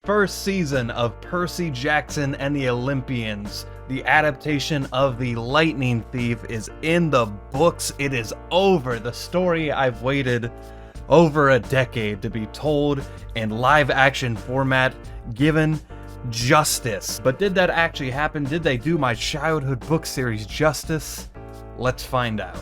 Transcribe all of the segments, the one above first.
first season of Percy Jackson and the Olympians. The adaptation of The Lightning Thief is in the books. It is over. The story I've waited over a decade to be told in live action format, given justice. But did that actually happen? Did they do my childhood book series justice? Let's find out.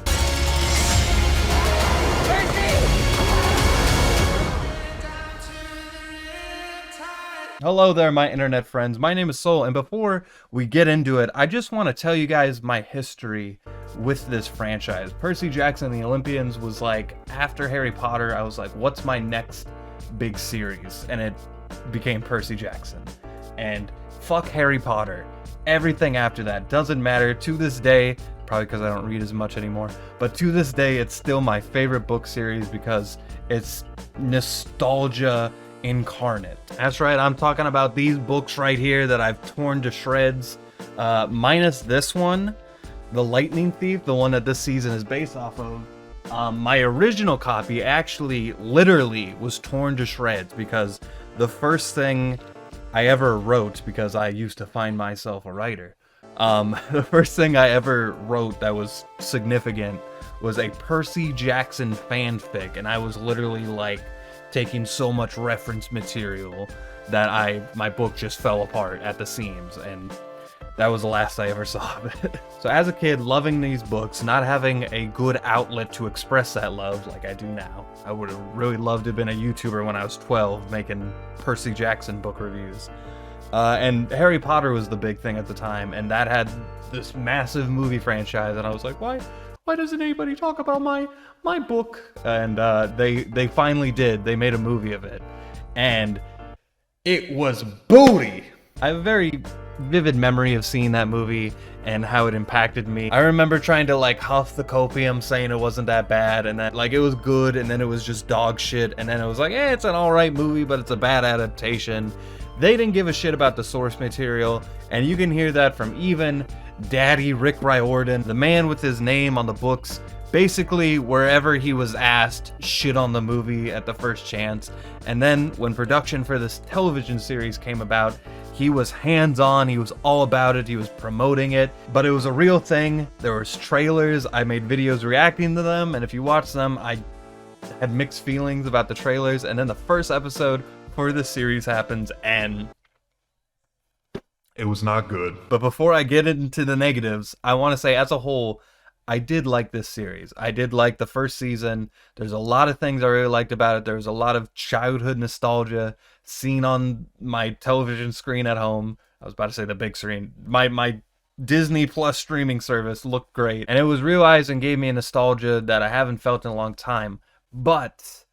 Hello there, my internet friends. My name is Soul, and before we get into it, I just want to tell you guys my history with this franchise. Percy Jackson The Olympians was like, after Harry Potter, I was like, what's my next big series? And it became Percy Jackson. And fuck Harry Potter. Everything after that doesn't matter. To this day, probably because I don't read as much anymore, but to this day, it's still my favorite book series because it's nostalgia incarnate. That's right, I'm talking about these books right here that I've torn to shreds, minus this one, The Lightning Thief, the one that this season is based off of. My original copy actually literally was torn to shreds because the first thing I ever wrote, because I used to find myself a writer, the first thing I ever wrote that was significant was a Percy Jackson fanfic, and I was literally like taking so much reference material that my book just fell apart at the seams, and that was the last I ever saw of it. So as a kid, loving these books, not having a good outlet to express that love like I do now. I would have really loved to have been a YouTuber when I was 12 making Percy Jackson book reviews. And Harry Potter was the big thing at the time, and that had this massive movie franchise, and I was like, why doesn't anybody talk about my book? And they finally did. They made a movie of it, and it was booty. I have a very vivid memory of seeing that movie and how it impacted me. I remember trying to like huff the copium, saying it wasn't that bad, and that like it was good, and then it was just dog shit, and then it was like, it's an alright movie, but it's a bad adaptation. They didn't give a shit about the source material, and you can hear that from even Daddy Rick Riordan, the man with his name on the books. Basically, wherever he was asked, shit on the movie at the first chance. And then when production for this television series came about, he was hands-on, he was all about it, he was promoting it. But it was a real thing. There was trailers, I made videos reacting to them, and if you watch them, I had mixed feelings about the trailers. And then the first episode for this series happens, and it was not good. But before I get into the negatives, I want to say as a whole, I did like this series. I did like the first season. There's a lot of things I really liked about it. There was a lot of childhood nostalgia seen on my television screen at home. I was about to say the big screen. My Disney Plus streaming service looked great. And it was realized and gave me a nostalgia that I haven't felt in a long time. But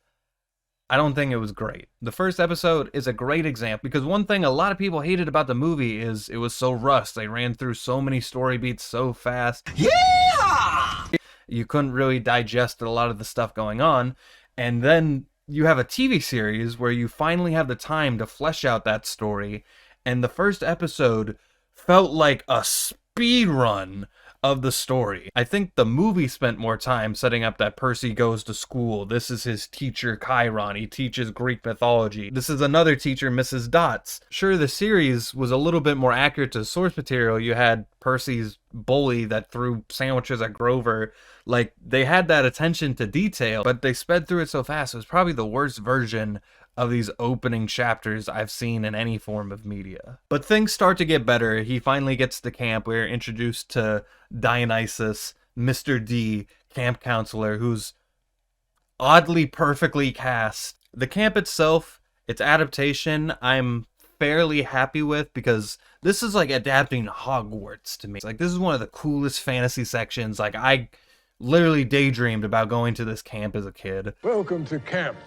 I don't think it was great. The first episode is a great example, because one thing a lot of people hated about the movie is it was so rushed. They ran through so many story beats so fast. Yeah! You couldn't really digest a lot of the stuff going on. And then you have a TV series where you finally have the time to flesh out that story. And the first episode felt like a speed run of the story. I think the movie spent more time setting up that Percy goes to school. This is his teacher, Chiron. He teaches Greek mythology. This is another teacher, Mrs. Dots. Sure, the series was a little bit more accurate to source material. You had Percy's bully that threw sandwiches at Grover. Like, they had that attention to detail, but they sped through it so fast. It was probably the worst version of these opening chapters I've seen in any form of media. But things start to get better. He finally gets to camp. We're introduced to Dionysus, Mr. D, camp counselor, who's oddly perfectly cast. The camp itself, its adaptation, I'm fairly happy with, because this is like adapting Hogwarts to me. It's like, this is one of the coolest fantasy sections. Like, I literally daydreamed about going to this camp as a kid. Welcome to camp,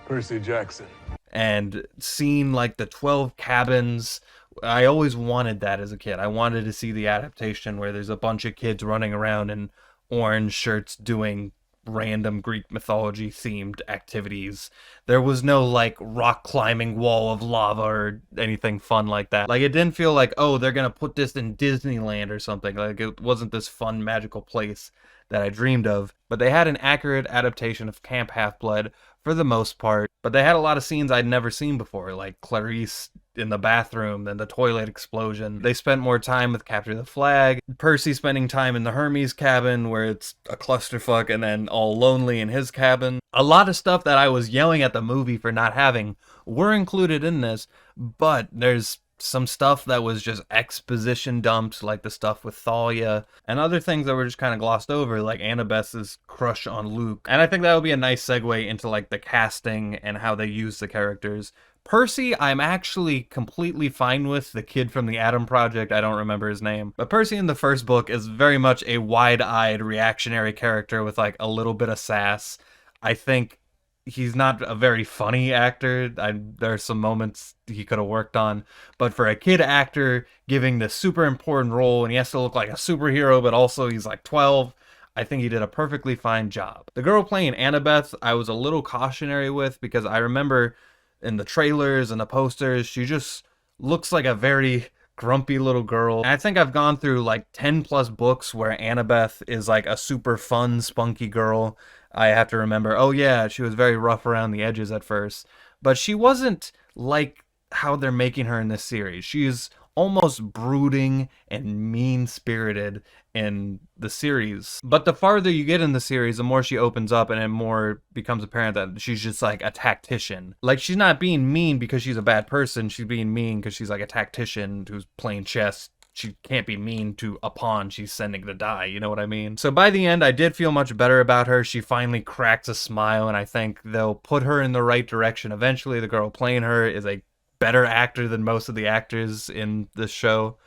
Percy Jackson. And seeing like the 12 cabins, I always wanted that as a kid. I wanted to see the adaptation where there's a bunch of kids running around in orange shirts doing random Greek mythology themed activities. There was no like rock climbing wall of lava or anything fun like that. Like, it didn't feel like, oh, they're gonna put this in Disneyland or something. Like, it wasn't this fun magical place that I dreamed of. But they had an accurate adaptation of Camp Half-Blood for the most part. But they had a lot of scenes I'd never seen before, like Clarice in the bathroom, then the toilet explosion. They spent more time with Capture the Flag, Percy spending time in the Hermes cabin where it's a clusterfuck, and then all lonely in his cabin. A lot of stuff that I was yelling at the movie for not having were included in this, but there's some stuff that was just exposition dumped, like the stuff with Thalia, and other things that were just kind of glossed over, like Annabeth's crush on Luke. And I think that would be a nice segue into like the casting and how they use the characters. Percy, I'm actually completely fine with. The kid from the Atom Project, I don't remember his name. But Percy in the first book is very much a wide-eyed reactionary character with like a little bit of sass. I think he's not a very funny actor. There are some moments he could have worked on, but for a kid actor giving this super important role and he has to look like a superhero, but also he's like 12, I think he did a perfectly fine job. The girl playing Annabeth, I was a little cautionary with because I remember in the trailers and the posters, she just looks like a very grumpy little girl. And I think I've gone through like 10 plus books where Annabeth is like a super fun, spunky girl. I have to remember, oh yeah, she was very rough around the edges at first, but she wasn't like how they're making her in this series. She's almost brooding and mean-spirited in the series. But the farther you get in the series, the more she opens up and it more becomes apparent that she's just like a tactician. Like, she's not being mean because she's a bad person, she's being mean because she's like a tactician who's playing chess. She can't be mean to a pawn she's sending to die, you know what I mean? So by the end, I did feel much better about her. She finally cracks a smile, and I think they'll put her in the right direction. Eventually, the girl playing her is a better actor than most of the actors in this show.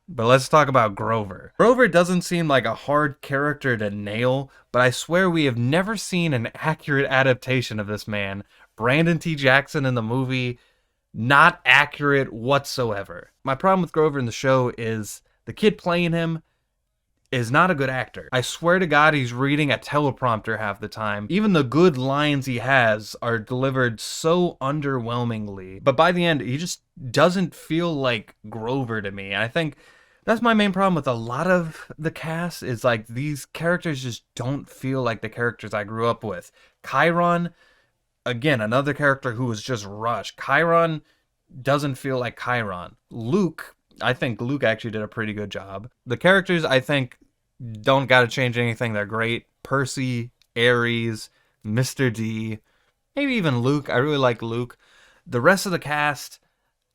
But let's talk about Grover. Grover doesn't seem like a hard character to nail, but I swear we have never seen an accurate adaptation of this man. Brandon T. Jackson in the movie, not accurate whatsoever. My problem with Grover in the show is the kid playing him is not a good actor. I swear to God, he's reading a teleprompter half the time. Even the good lines he has are delivered so underwhelmingly. But by the end, he just doesn't feel like Grover to me. And I think that's my main problem with a lot of the cast is like these characters just don't feel like the characters I grew up with. Chiron, again, another character who was just rushed. Chiron doesn't feel like Chiron. Luke, I think Luke actually did a pretty good job. The characters, I think, don't gotta change anything. They're great. Percy, Ares, Mr. D, maybe even Luke. I really like Luke. The rest of the cast,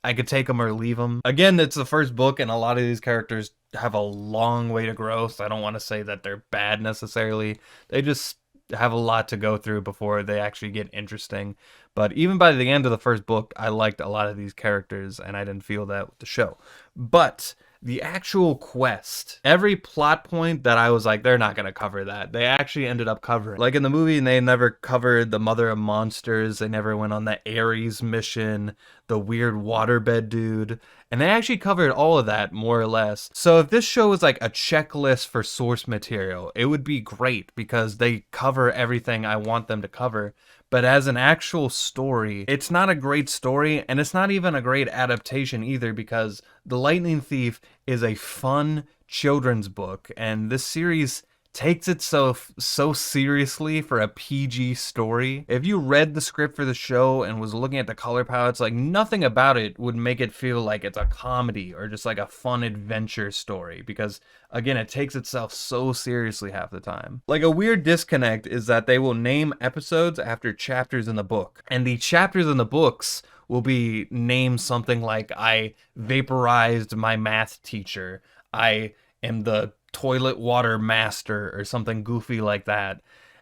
I could take them or leave them. Again, it's the first book, and a lot of these characters have a long way to grow, so I don't want to say that they're bad necessarily. They just have a lot to go through before they actually get interesting. But even by the end of the first book, I liked a lot of these characters, and I didn't feel that with the show. But the actual quest, every plot point that I was like, they're not going to cover that, they actually ended up covering. Like in the movie, they never covered the Mother of Monsters, they never went on the Ares mission, the weird waterbed dude, and they actually covered all of that, more or less. So if this show was like a checklist for source material, it would be great because they cover everything I want them to cover. But as an actual story, it's not a great story, and it's not even a great adaptation either, because The Lightning Thief is a fun children's book, and this series takes itself so seriously for a PG story. If you read the script for the show and was looking at the color palettes, like nothing about it would make it feel like it's a comedy or just like a fun adventure story, because again, it takes itself so seriously half the time. Like a weird disconnect is that they will name episodes after chapters in the book, and the chapters in the books will be named something like I vaporized my math teacher, I am the toilet water master, or something goofy like that.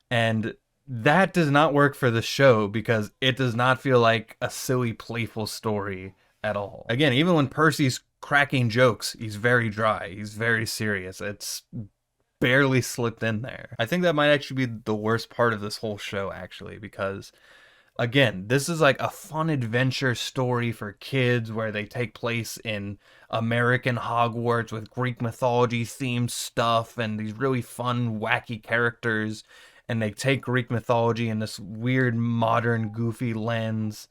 And that does not work for the show because it does not feel like a silly, playful story at all. Again, even when Percy's cracking jokes, he's very dry, he's very serious. It's barely slipped in there. I think that might actually be the worst part of this whole show, actually, because again, this is like a fun adventure story for kids where they take place in American Hogwarts with Greek mythology themed stuff and these really fun, wacky characters. And they take Greek mythology in this weird, modern, goofy lens.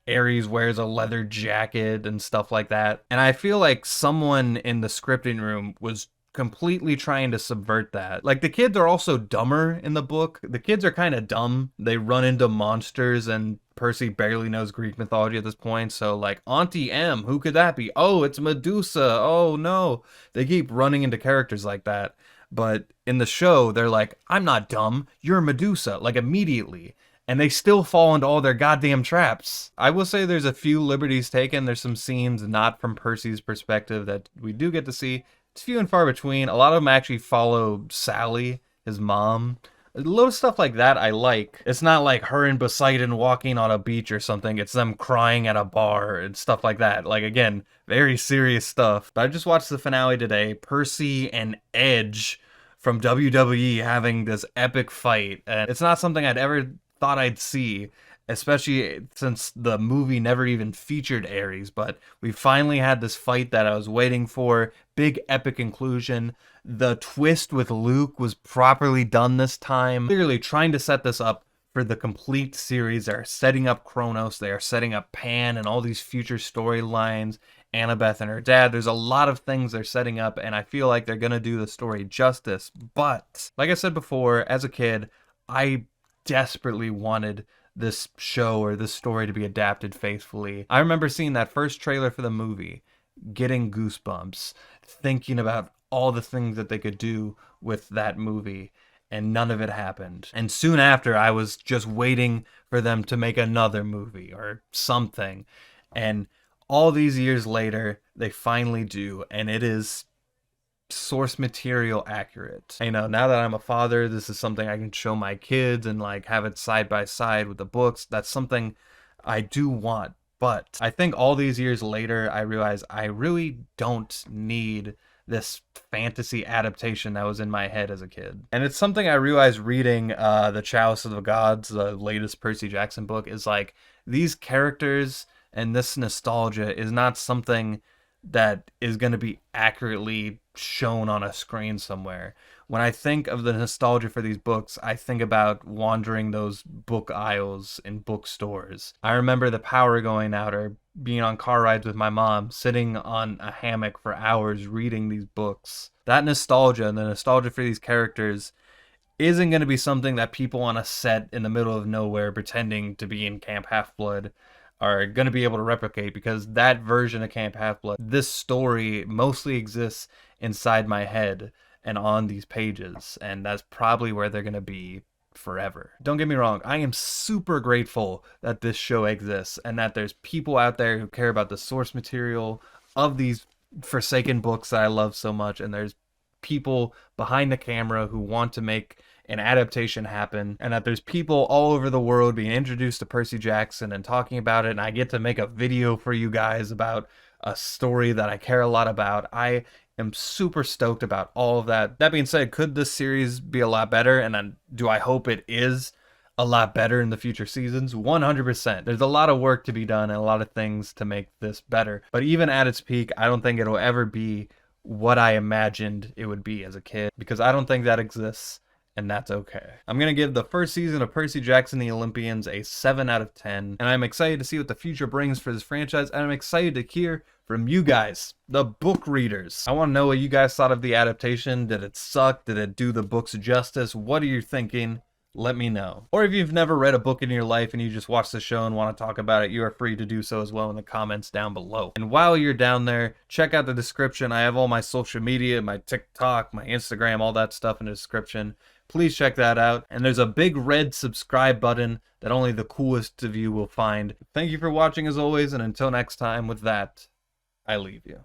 Ares wears a leather jacket and stuff like that. And I feel like someone in the scripting room was completely trying to subvert that. Like, the kids are also dumber in the book. The kids are kind of dumb. They run into monsters, and Percy barely knows Greek mythology at this point. So, like, Auntie M, who could that be? Oh, it's Medusa. Oh, no. They keep running into characters like that. But in the show, they're like, I'm not dumb. You're Medusa. Like, immediately. And they still fall into all their goddamn traps. I will say there's a few liberties taken. There's some scenes not from Percy's perspective that we do get to see. It's few and far between. A lot of them actually follow Sally, his mom. A little stuff like that I like. It's not like her and Poseidon walking on a beach or something. It's them crying at a bar and stuff like that. Like, again, very serious stuff. But I just watched the finale today. Percy and Edge from WWE having this epic fight. And it's not something I'd ever thought I'd see, especially since the movie never even featured Ares, but we finally had this fight that I was waiting for. Big epic inclusion. The twist with Luke was properly done this time. Clearly trying to set this up for the complete series. They're setting up Kronos, they are setting up Pan and all these future storylines, Annabeth and her dad. There's a lot of things they're setting up, and I feel like they're gonna do the story justice. But like I said before, as a kid, I desperately wanted this show or this story to be adapted faithfully. I remember seeing that first trailer for the movie, getting goosebumps, thinking about all the things that they could do with that movie, and none of it happened. And soon after, I was just waiting for them to make another movie or something. And all these years later, they finally do, and it is source material accurate. You know, now that I'm a father, this is something I can show my kids and like have it side by side with the books. That's something I do want. But I think all these years later, I realize I really don't need this fantasy adaptation that was in my head as a kid. And it's something I realized reading The Chalice of the Gods, the latest Percy Jackson book, is like these characters and this nostalgia is not something that is going to be accurately shown on a screen somewhere. When I think of the nostalgia for these books, I think about wandering those book aisles in bookstores. I remember the power going out or being on car rides with my mom, sitting on a hammock for hours reading these books. That nostalgia and the nostalgia for these characters isn't going to be something that people on a set in the middle of nowhere pretending to be in Camp Half-Blood are going to be able to replicate, because that version of Camp Half-Blood, this story mostly exists inside my head and on these pages, and that's probably where they're going to be forever. Don't get me wrong, I am super grateful that this show exists and that there's people out there who care about the source material of these forsaken books that I love so much, and there's people behind the camera who want to make an adaptation happen, and that there's people all over the world being introduced to Percy Jackson and talking about it, and I get to make a video for you guys about a story that I care a lot about. I am super stoked about all of that. That being said, could this series be a lot better? And then do I hope it is a lot better in the future seasons? 100%. There's a lot of work to be done and a lot of things to make this better. But even at its peak, I don't think it'll ever be what I imagined it would be as a kid, because I don't think that exists. And that's okay. I'm going to give the first season of Percy Jackson The Olympians a 7 out of 10. And I'm excited to see what the future brings for this franchise. And I'm excited to hear from you guys, the book readers. I want to know what you guys thought of the adaptation. Did it suck? Did it do the books justice? What are you thinking? Let me know. Or if you've never read a book in your life and you just watch the show and want to talk about it, you are free to do so as well in the comments down below. And while you're down there, check out the description. I have all my social media, my TikTok, my Instagram, all that stuff in the description. Please check that out. And there's a big red subscribe button that only the coolest of you will find. Thank you for watching as always, and until next time, with that, I leave you.